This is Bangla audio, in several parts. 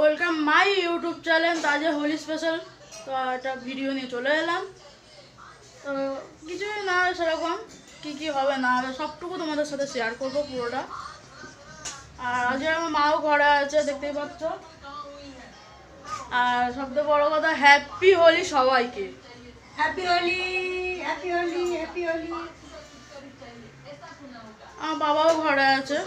ওয়েলকাম মাই ইউটিউব চ্যানেল তাজে হোলি স্পেশাল। তো একটা ভিডিও নিয়ে চলে এলাম। তো কিছুই না, সেরকম কী হবে না হবে সবটুকু তোমাদের সাথে শেয়ার করবো পুরোটা। আর আজকে আমার মাও ঘরে আছে, দেখতেই পাচ্ছ। আর সবথেকে বড় কথা, হ্যাপি হোলি সবাইকে। Happy Holi, happy Holi, happy Holi. আমার বাবাও ঘরে আছে।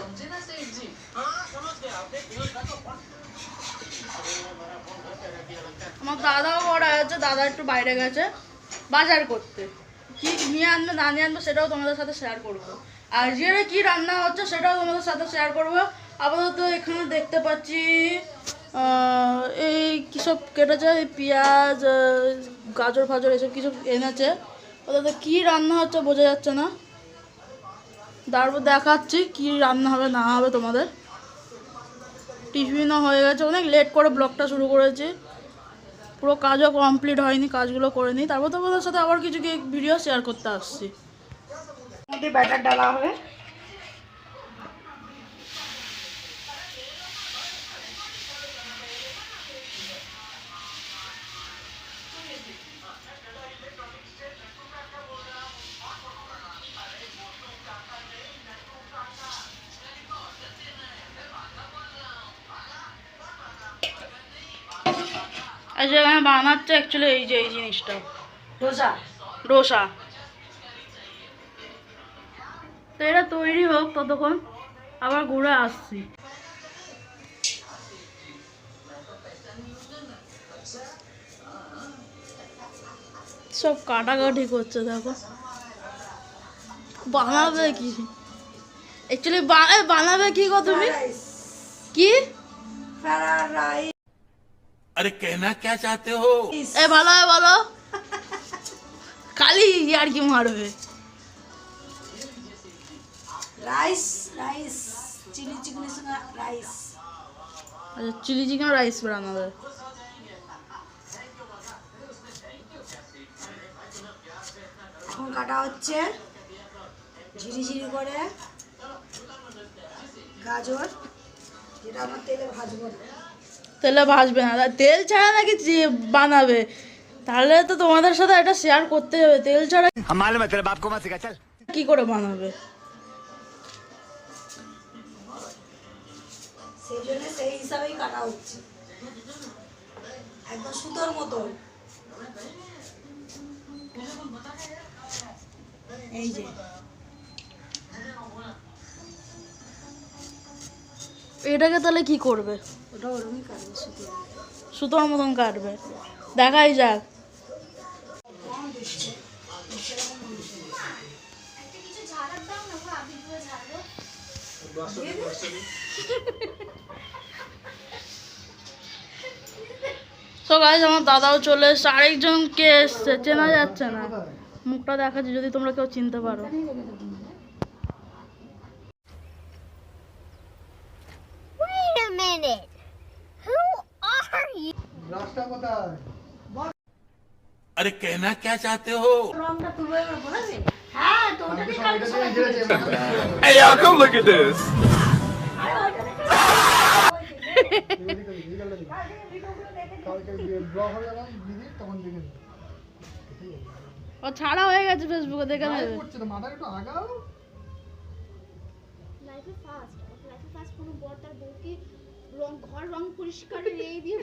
আমার দাদাও ঘরে আছে, দাদা একটু বাইরে গেছে বাজার করতে। কি নিয়ে আনবে না নিয়ে আনবে সেটাও তোমাদের সাথে শেয়ার করবো। আর যে কি রান্না হচ্ছে সেটাও তোমাদের সাথে শেয়ার করবো। আপাতত এখানে দেখতে পাচ্ছি এই কিসব কেটেছে, পেঁয়াজ, গাজর ফাজর এসব কিছু এনেছে। ওদের কি রান্না হচ্ছে বোঝা যাচ্ছে না। তারপর দেখাচ্ছি কি রান্না হবে না হবে তোমাদের। টিফিনও হয়ে গেছে, অনেক লেট করে ব্লগটা শুরু করেছি, পুরো কাজও কমপ্লিট হয়নি, কাজগুলো করে নিই, তারপর তোমাদের সাথে আবার কিছু ভিডিও শেয়ার করতে আসছি। ব্যাটার ডালা হবে। আর যেখানে বানাচ্ছে অ্যাকচুয়ালি এই জিনিসটা ডোসা। তো এটা তৈরি হোক, ততক্ষণ আবার ঘুরে আসছি। সব কাটাকাটি করছে, দেখো বানাবে কি অ্যাকচুয়ালি বানাবে কি গো তুমি? কি अरे कहना क्या चाहते हो? এ ভালো বলো, খালি আর কি মারবে। রাইস রাইস চিলি চিকেনের সঙ্গে রাইস। আচ্ছা, চিলি চিকেন রাইস বানাবে। এখন কাটা হচ্ছে ঝিরি করে গাজর, যেটা আমার তেলে ভাজবো না। তেলে ভাজবে না, তেল ছাড়া নাকি বানাবে? তাহলে তো তোমাদের সাথে এটা শেয়ার করতে হবে। তেল ছাড়া কি করে বানাবে? সেই জন্য সেই হিসাবেই কাটা হচ্ছে, একদম সুতোর মতো। এই যে এটাকে তাহলে কি করবে? ওটা ওরকমই কাটবে, সুতোর মতন কাটবে, দেখাই যাক। তো গাইস, আমার দাদাও চলে এসছে, আরেকজনকে এসছে, চেনা যাচ্ছে না, মুখটা দেখাচ্ছি যদি তোমরা কেউ চিনতে পারো। Wait a minute. Who are you? রাস্তা কোথায়? अरे कहना क्या चाहते हो? রংটা তুলবে বলাবে। হ্যাঁ, তো ওটা দিয়ে কাটবে সবাই। Hey y'all, come look at this. ও ছাড়া হয়ে গেছে ফেসবুকে, দেখে নেবে। মাথাটা একটু আগাও। লাইফে ফার্স্ট কোনো বর তার বউকে ঘর রং পরিষ্কার এই দিয়ে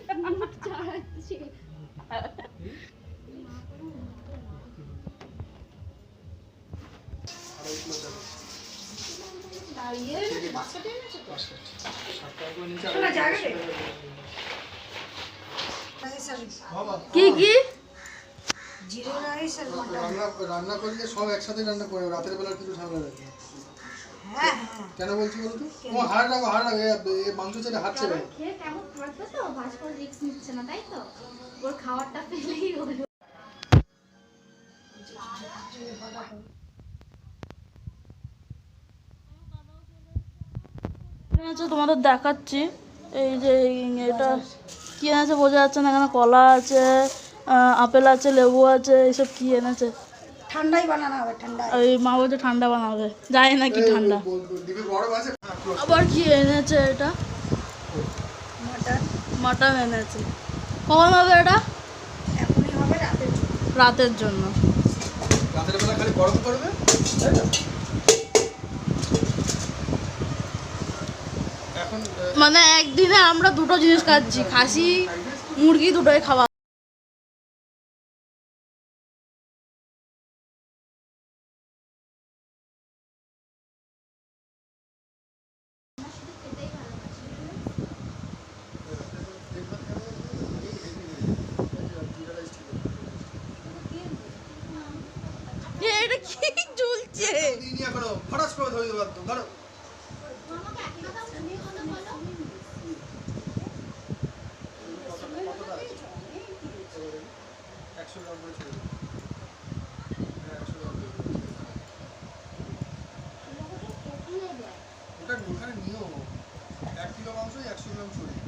চালাচ্ছে। কি কি জিরে রাইস আর মটন। রান্না করলে সব একসাথে রান্না করে, রাতের বেলা কিছু ঝামেলা লাগে। হ্যাঁ কেন বলছি বলতো? ও হাড় রাখো, এই মাংস ছেড়ে হাত ছেড়ে। খেয়ে কেমন থাকবে তো ভাস্কর রিস্ক নিচ্ছে না, তাই তো ওর খাবারটা পেলেই হলো। তোমাদের দেখাচ্ছি। এই যে এটা কি এনেছে বোঝা যাচ্ছে না, এখানে কলা আছে, আপেল আছে, লেবু আছে, এইসব কি এনেছে। ঠান্ডাই বানানো হবে, ঠান্ডায়। ওই মা বলছে ঠান্ডা বানাবে, জানি না কি ঠান্ডা। গরম আছে। আবার কি এনেছে এটা? মটন। মাটন এনেছে। কখন হবে এটা? এখনই হবে রাতের জন্য। রাতের জন্য। রাতের বেলা খালি গরম করবে, তাই না? এখন মানে একদিনে আমরা দুটো জিনিস খাচ্ছি, খাসি মুরগি দুটোই খাওয়া। এটা কি ঝুলছে? দিনই এখনো ফটাস করে ধরে দেবো একদম, ধরো। আমাকে এক কথা শুনিয়ে কথা বলো। কতটা আছে? 100 গ্রাম করে ছেড়ে দেবো। হ্যাঁ, 100 গ্রাম করে দেবো। ওটা ওখানে নিয়ম 1 কিলো মাংসই 100 গ্রাম চর্বি।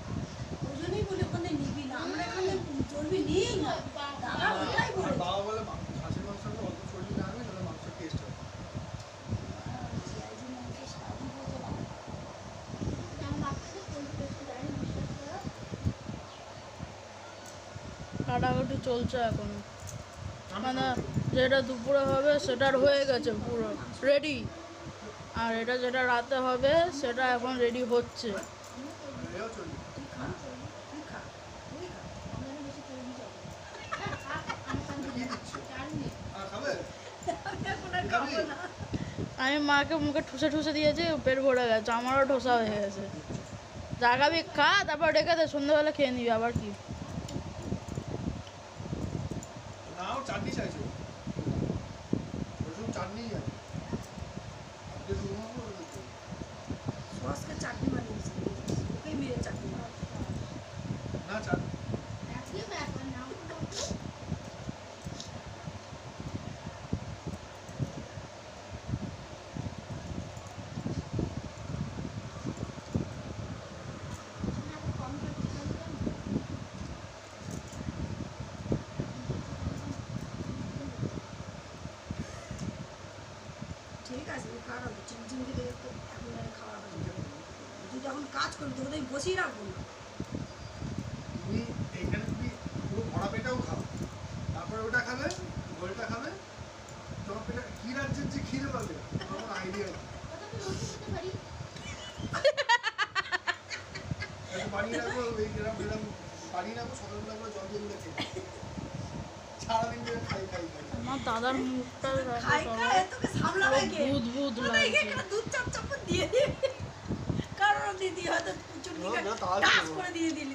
ওই জন্যই বলি ওখানে নিবি না, আমরা এখানে চর্বি নিই না। দাদা ওটাই আর বলে। বাবা বলে খাসির মাংসটা অল্প চর্বি না হবে তাহলে মাংস টেস্ট হবে। কাটাকুটি চলছে এখন, মানে যেটা দুপুরে হবে সেটার হয়ে গেছে পুরো রেডি, আর এটা যেটা রাতে হবে সেটা এখন রেডি হচ্ছে। এও চর্বি। কি দিচ্ছ? আর খাবে? খাবি? আমি মাকে মুখে ঠুসে ঠুসে দিয়েছি, পেট ভরে গেছে, আমারও ঠোসা হয়ে গেছে। যা খাবি খা, তারপর রেখে দে, সন্ধ্যাবেলা খেয়ে নিবি আবার কি। না, ও চাটনি চাইছে। ওর শুধু চাটনিই আছে। আজকে শুরু হবে ওদের তো। সসকে চাটনি বানিয়েছি, ওকেই মেরে চাটনি বানিয়েছি। না, চাটনি। ঠিক আছে, আমি খাওয়াবো, চিমচিম দিলে তো এখন আর খাওয়া হবে না। তুই যখন কাজ করবি তোকে তো আমি বসিয়ে রাখবো না। তুমি এইখানে তুমি পুরো ভরা পেটেও খাও, তারপরে ওটা খাবে, গোলটা খাবে, তোমার পেটে কি রাজ্যের যে খিদে পাবে আমার আইডিয়া নেই। একটু বানিয়ে রাখবো, এই গ্রাম গ্রাম বানিয়ে রাখবো, সকালবেলা করে জল দিয়ে গুলে খেয়ে সারাদিন ধরে খাই খাই খাই। আমার দাদার মুখটা খাই খাই তোকে সামলাবে কে? বুদ বুদ তোকে লাগছে। এখানে দুধ চাপ চাপ দিয়ে দিবি। কারোর দিদি হয়তো চুটকিটা না, তা টাচ দেবো। করে দিয়ে দিলি।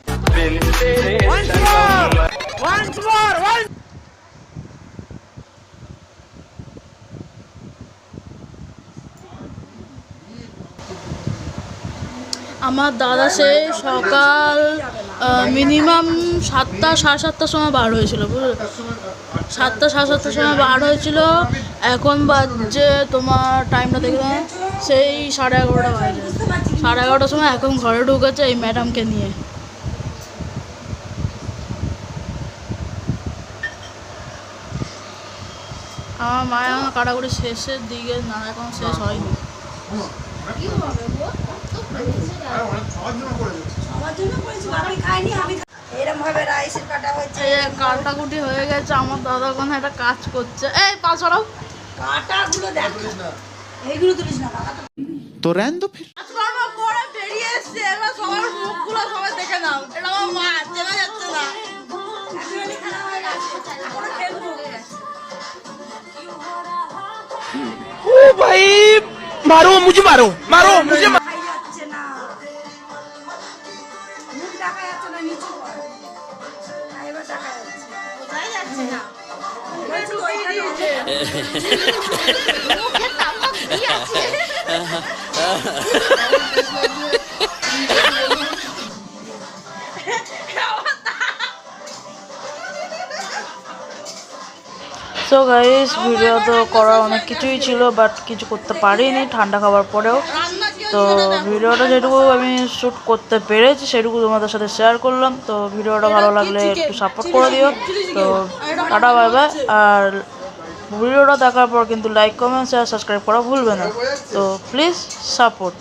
আমার দাদা সেই সকাল মিনিমাম 7টা সাড়ে 7টার সময় বার হয়েছিল, বুঝলে? 7টা সাড়ে 7টার সময় বার হয়েছিল। এখন বাজছে তোমার টাইমটা দেখে সেই 11:30 বাজে। 11:30টার সময় এখন ঘরে ঢুকেছে এই ম্যাডামকে নিয়ে। আমার মায়ের আমার কাটাকুটি শেষের দিকে, না এখন শেষ হয়নি। আরে অনেক সবার জন্য করে দিচ্ছি। সবার জন্য করেছি, আমি খাইনি, আমি এরকম ভাবে রাইসের কাটা হয়েছে। এই যে কাটাকুটি হয়ে গেছে, আমার দাদা কোনো একটা কাজ করছে। এই পাঁচ সরাও, কাটাগুলো দেখ, তুলিস না। এইগুলো তুলিস না, কাটা तो रहने दो फिर। কাজকর্ম করে বেরিয়ে এসছে, এবার সবার মুখগুলো সবাই দেখে নাও। এটা আমার মা, চেনা যাচ্ছে না। একেবারে খেলা হয়ে গেছে, এখনো খেলবো। ओ भाई मारो मुझे, मारो मारो मुझे। দেখাই যাচ্ছে না, মুখ দেখা যাচ্ছে না, নিচু কর। হ্যাঁ, এবার দেখা যাচ্ছে, বোঝাই যাচ্ছে না। বলছি তো ওইখানে হবে। মুখের তাপক কি আছে? সো গাইস, ভিডিও তো করার অনেক কিছুই ছিল, বাট কিছু করতে পারিনি ঠান্ডা খাবার পরেও। তো ভিডিওটা যেটুকু আমি শ্যুট করতে পেরেছি সেটুকু তোমাদের সাথে শেয়ার করলাম। তো ভিডিওটা ভালো লাগলে একটু সাপোর্ট করে দিও। তো টাটা বাই বাই। আর ভিডিওটা দেখার পর কিন্তু লাইক কমেন্ট শেয়ার সাবস্ক্রাইব করা ভুলবে না। তো প্লিজ সাপোর্ট।